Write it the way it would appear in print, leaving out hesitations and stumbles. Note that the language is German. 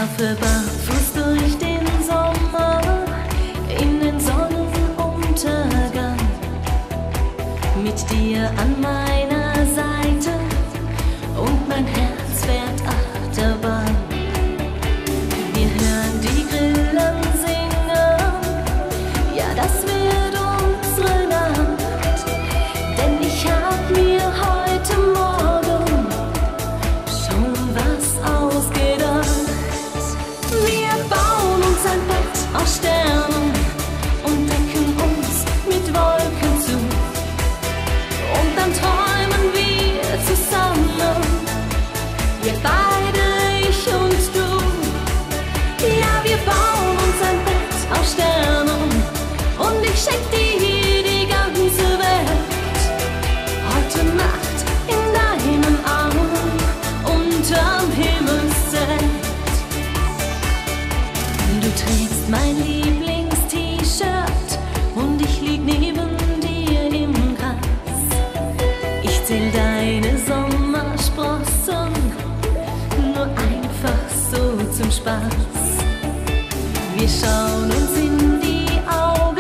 laufe barfuß durch den Sommer in den Sonnenuntergang. Mit dir an meiner Seite und mein Herz fährt Achterbahn. Wir hören die Grillen singen, ja, das wird unsere Nacht. Denn ich hab mir heute Morgen schon was ausgedacht. Wir bauen uns ein Bett aus Sternen und decken uns mit Wolken zu. Und dann träumen wir zusammen, wir beide, ich und du. Ja, wir bauen uns ein Bett aus Sternen und ich schenk dir die ganze Welt. Heute Nacht in deinen Armen unterm Himmelszelt. Du trägst mein Lieblings-T-Shirt und ich lieg neben dir im Gras. Ich zähl deine Sommersprossen nur einfach so zum Spaß. Wir schauen uns in die Augen